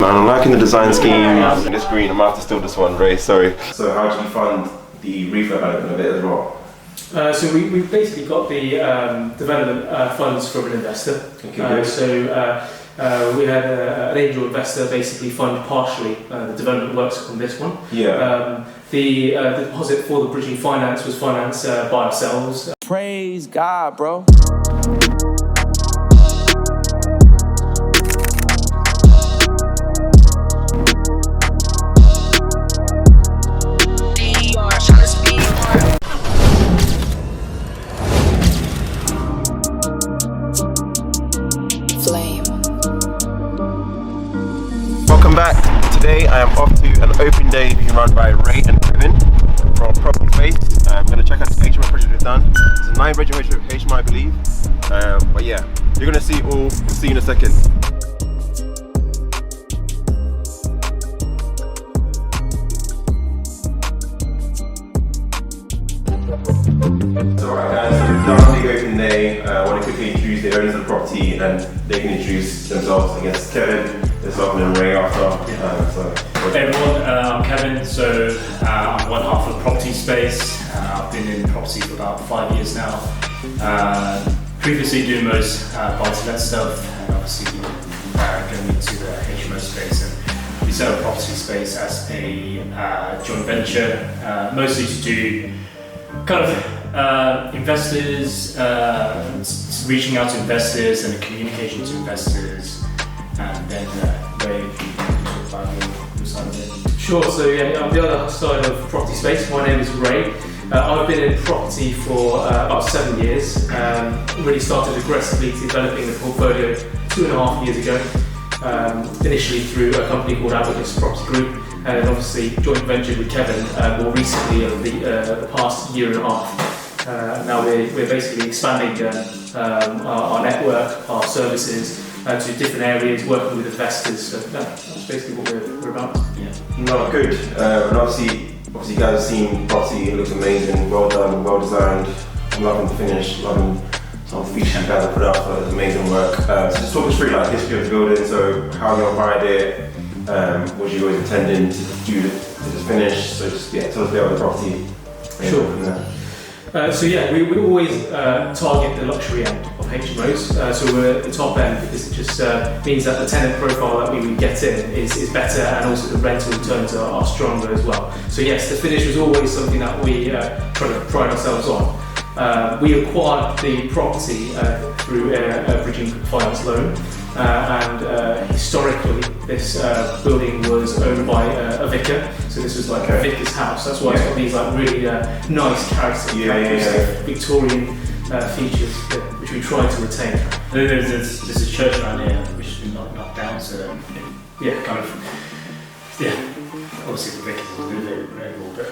man, I'm liking the design scheme. This green, I'm gonna have to steal this one, Ray, sorry. So how did you fund the refurb element of it as well? So we basically got the development funds from an investor. We had an angel investor basically fund partially the development works on this one. Yeah. The deposit for the bridging finance was financed by ourselves. Praise God, bro. Welcome back. Today I am off to an open day being run by Ray and Kevin from Property Space. I'm going to check out the HMO project we've done. It's a 9-bedroom HMO, I believe. But yeah, you're going to see it all. We'll see you in a second. So alright guys, so we've done the open day. I want to quickly introduce the owners of the property and they can introduce themselves. I guess Kevin, yourself and then Ray after. Hey everyone, I'm Kevin, so I'm one half of Property Space. I've been in property for about 5 years now. Previously doing most buy-to-let stuff and obviously going into the HMO space. And we set up Property Space as a joint venture, mostly to do kind of investors, reaching out to investors and communication to investors, and then Ray, talk about your side of it. Sure, so yeah, on the other side of Property Space, my name is Ray. I've been in property for about 7 years. Really started aggressively developing the portfolio 2.5 years ago. Initially through a company called Alfred Dzadey Group, and obviously joint ventured with Kevin more recently over the past year and a half. Now we're basically expanding our network, our services to different areas, working with investors. So that's basically what we're about. Yeah. No, good. And obviously you guys have seen property. It looks amazing, well done, well designed. I'm loving the finish, loving some features you guys have put up. So it's amazing work. So just talk us through like history of the building. So how you acquired it. Was you always intending to do to just finish? So just tell us a bit about the property. Sure. So yeah, we always target the luxury end of HMOs. So we're at the top end because it just means that the tenant profile that we would get in is better, and also the rental returns are stronger as well. So yes, the finish was always something that we try to pride ourselves on. We acquired the property through a bridging finance loan. And historically, this building was owned by a vicar, so this was like a vicar's house. That's why it's got these like really nice characteristic Victorian features which we try to retain. There's a church around here which has been knocked down, so obviously the vicar's a little bit variable, but.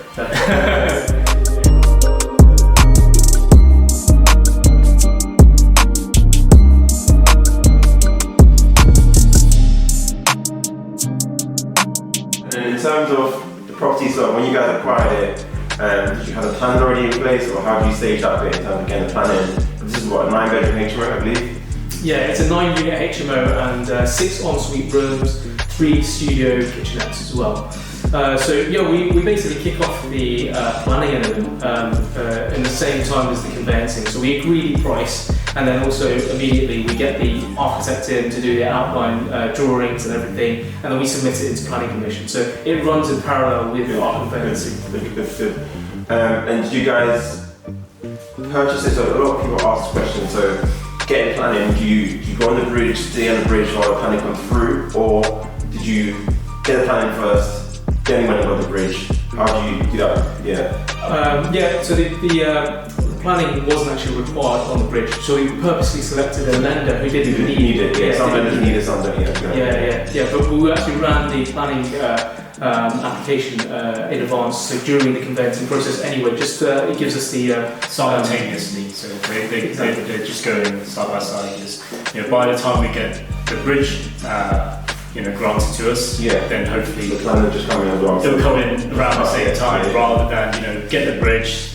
In terms of the property, so when you guys acquired it, did you have a plan already in place, or how do you stage that bit in terms of getting the planning? This is what, a 9-bedroom HMO, I believe? Yeah, it's a 9-unit HMO and 6 ensuite rooms, 3 studio kitchenettes as well. So yeah, we basically kick off the planning element in the same time as the conveyancing. So we agree the price, and then also immediately we get the architect in to do the outline drawings and everything, and then we submit it into planning commission. So it runs in parallel with our conveyancing. Good. And did you guys purchase it? So a lot of people ask this question. So getting planning, do you go on the bridge, stay on the bridge while the planning comes through, or did you get the planning first? Getting money on the bridge. How do you do that? So the planning wasn't actually required on the bridge. So we purposely selected a lender who didn't need it. Yeah, some lenders need it, some don't. Yeah. But we actually ran the planning application in advance, so during the conveyancing process anyway. Just it gives us the simultaneously. So they just go in side by side. Because by the time we get the bridge. Granted to us, then hopefully the plan will just come in as well. They'll come in around the same time, rather than get the bridge,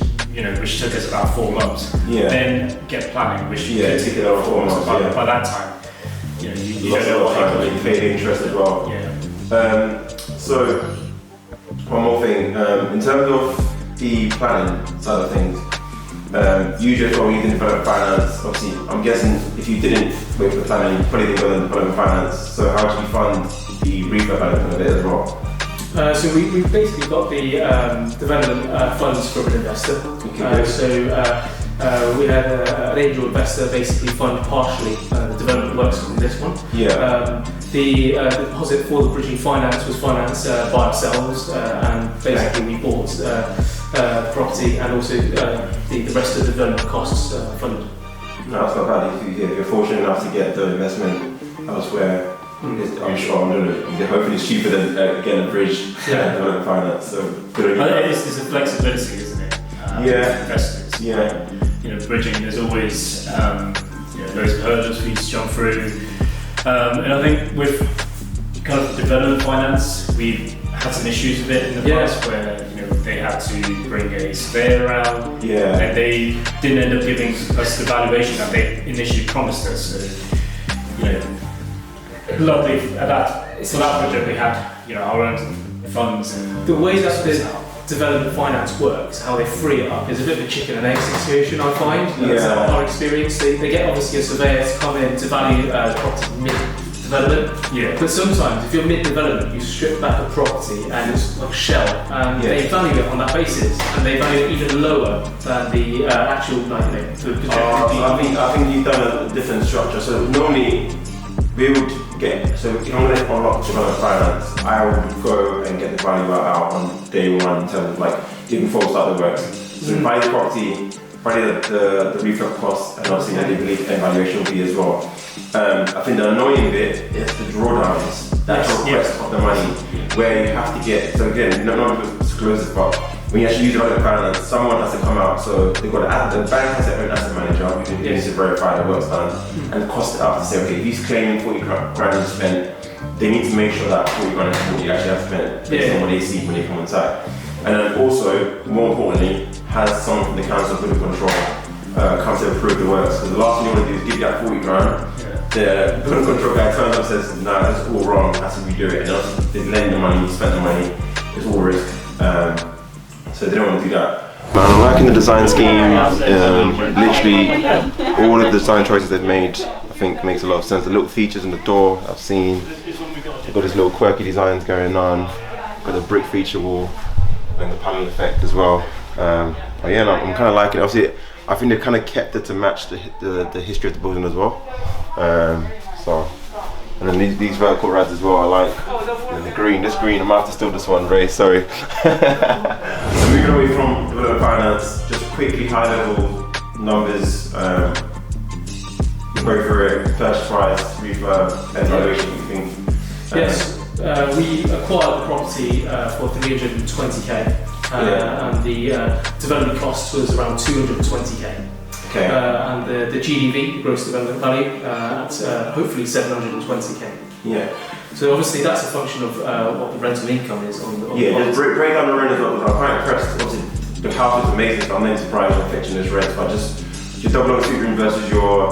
which took us about 4 months. Then get planning, which could take about 4 months. By that time, you don't know what you paid interest as well. So, one more thing. In terms of the planning side of things, you just told me you didn't develop finance. Obviously, I'm guessing if you didn't wait for planning, you probably didn't go and develop finance. So, how did you fund the refurb management of it as well? So we basically got the development funds from an investor. We had an angel investor basically fund partially the development works on this one. Yeah. The deposit for the bridging finance was financed by ourselves, and basically we bought the property and also the rest of the development costs funded. No, that's not bad. If you're fortunate enough to get the investment elsewhere, I'm sure, hopefully it's cheaper than getting a bridge development finance. So good on you. It's a flexibility, isn't it? Investors. Yeah. Bridging, there's always loads of hurdles for you to jump through. And I think with kind of development finance, we've had some issues with it in the past where they had to bring a surveyor around and they didn't end up giving us the valuation that they initially promised us. So, luckily for that project we had our own funds. And the way that the development finance works, how they free it up, is a bit of a chicken and egg situation, I find. That's our experience. They get obviously a surveyor to come in to value the property mid-development. Yeah. But sometimes, if you're mid-development, you strip back a property and it's like a shell, and they value it on that basis, and they value it even lower than the actual, the projected I think you've done a different structure. So normally, we would so if I'm going to unlock development finance, I would go and get the value out on day one in terms of even before we start the works. So value the property, value the refurb costs, and obviously they believe the valuation will be as well. I think the annoying bit is the drawdowns, that's the request of the money, where you have to get, so again, not to disclose this, but when you actually use development finance, someone has to come out, so they've got the bank has their own asset manager who needs to verify the work's done and cost it up to say, okay, if he's claiming 40 grand spent, they need to make sure that 40 grand is what you actually have spent based on what they see when they come inside. And then also, more importantly, has someone from the council of building control come to approve the works. Because the last thing you want to do is give you that 40 grand, the building control guy turns up and says, no, that's all wrong, has to redo it. And they lend the money, spend the money, it's all risk. So they don't want to do that. I'm liking the design scheme. Literally, all of the design choices they've made, I think, makes a lot of sense. The little features in the door I've seen. They've got these little quirky designs going on. Got the brick feature wall and the panel effect as well. I'm kind of liking it. Obviously, I think they kind of kept it to match the history of the building as well. And then these vertical rads as well, I like. And the green, this green, I might have to steal this one, Ray, sorry. So moving away from development finance, just quickly high level numbers. Go through it, purchase price, refurb, and valuation, you think? Yes, we acquired the property for 320k, and the development cost was around 220k. Okay. And the GDV, the gross development value, at hopefully 720k. Yeah. So obviously that's a function of what the rental income is on the just break down the rent as well. I'm quite impressed. Obviously, the house is amazing, so I'm not surprised you're fetching this rent. But just your double suite room versus your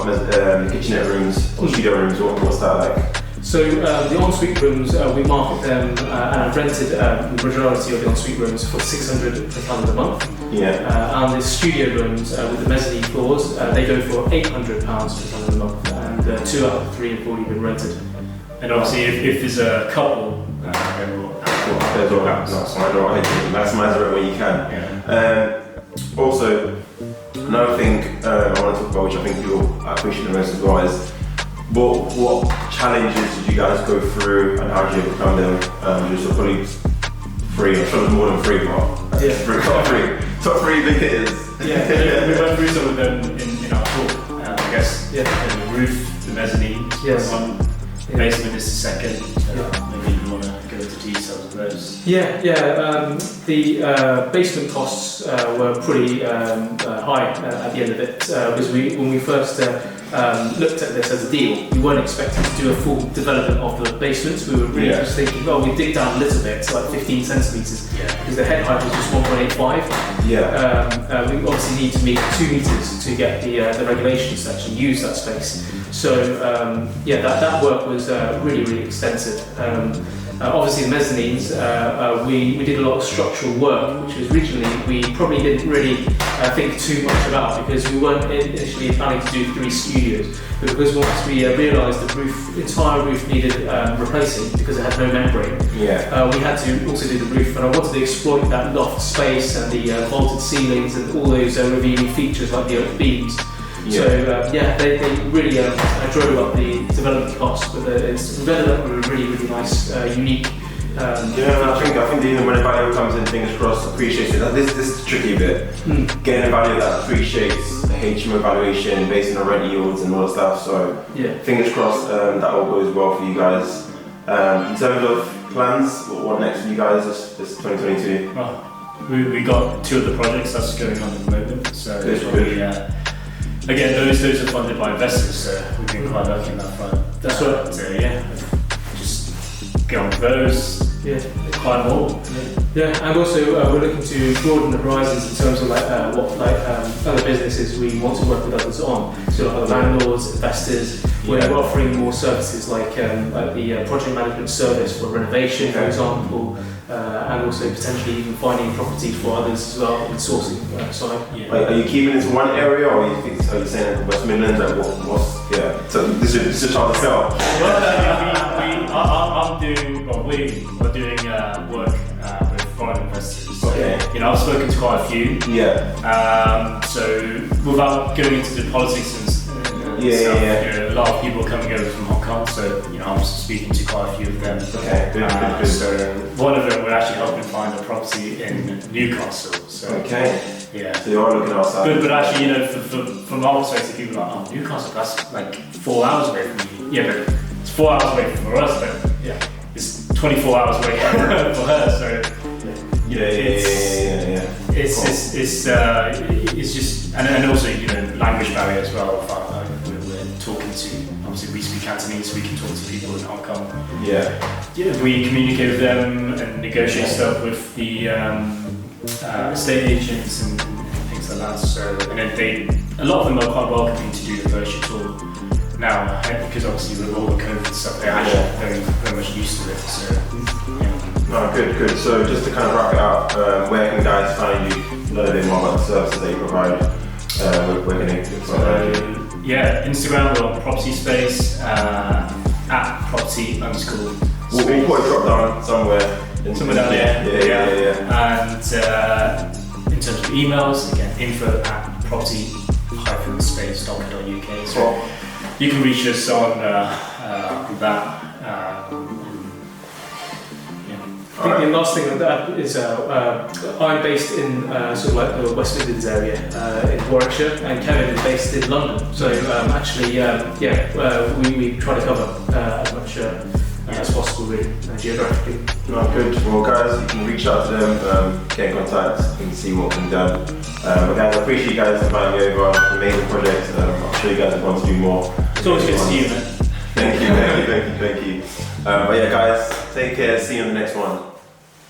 kitchenette rooms or studio rooms, what's that like? So the ensuite rooms, we market them, and I've rented the majority of the ensuite rooms for £600 per calendar month. Yeah. And the studio rooms with the mezzanine floors, they go for £800 per calendar month, and 2 out of 3 have already been rented. And obviously, if there's a couple, then we'll maximize the rent when you can. Also, another thing I want to talk about, which I think you'll appreciate the most as well, is what challenges did you guys go through and how did you overcome them? Just probably 3, I'm sure there's more than 3, but top 3 big hitters. Yeah, we went through some of them in our talk. I guess the roof, the mezzanine, one. The basement is the second. Maybe you want to go into details of those. The basement costs were pretty high at the end of it, because when we first looked at this as a deal, we weren't expecting to do a full development of the basements. We were really just thinking, we dig down a little bit, so like 15 centimetres, because the head height was just 1.85. We obviously need to meet 2 metres to get the regulations to actually use that space. So that work was really, really extensive. Obviously, the mezzanines, we did a lot of structural work, which was originally we probably didn't really think too much about because we weren't initially planning to do 3 studios. But because once we realised the entire roof needed replacing because it had no membrane, we had to also do the roof. And I wanted to exploit that loft space and the vaulted ceilings and all those revealing features like the oak beams. So they really drove up the development cost, but it's developed with a really, really nice, unique. I think even when a value comes in, fingers crossed, appreciates it. This is the tricky bit. Getting a value that appreciates the HMO valuation based on the rent yields and all that stuff. So fingers crossed that all goes well for you guys. In terms of plans, what next for you guys this 2022? We got 2 of the projects that's going on at the moment. So again, those are funded by investors, so we've been quite lucky in that front. That's right. So just get on with those. Quite more. And also we're looking to broaden the horizons in terms of what other businesses we want to work with others on. So like other landlords, investors. We're offering more services like the project management service for renovation, for example, and also potentially even finding properties for others as well in sourcing side. Are you keeping it to one area, or are you saying West Midlands? So this is a chance to sell. We're doing work with foreign investors. I've spoken to quite a few. So without going into the politics and stuff, a lot of people coming over from Hong Kong. So I'm speaking to quite a few of them. Good. So one of them we're actually helping find a property in Newcastle. So So you are looking outside. But actually, from our perspective, people are like, Newcastle, that's like 4 hours away from me. But it's 4 hours away for us, but it's 24 hours away for her. So it's just and also language barrier as well. We're talking to, obviously we speak Cantonese, so we can talk to people in Hong Kong. We communicate with them and negotiate stuff with the estate agents and things like that. So and then a lot of them are quite welcoming to do the virtual tour now, because obviously with all the COVID stuff, they're actually very much used to it. So good. So just to kind of wrap it up, where can guys find you? Learn a bit more about the services that you provide. Where can they find you? Instagram, we're on Property Space at property_. We'll put a drop down somewhere down there. And in terms of emails, again, info@property-space.co.uk. So you can reach us on that. I think the last thing on that is I'm based in sort of like the West Midlands area in Warwickshire, and Kevin is based in London. So we try to cover as much as possible, really, geographically. Good. Well, guys, you can reach out to them, get in contact, and see what can be done. But guys, I appreciate you guys inviting me over. Amazing project. I'm sure you guys are going to do more. It's always good to see you, man. Thank you. But guys, take care. See you in the next one.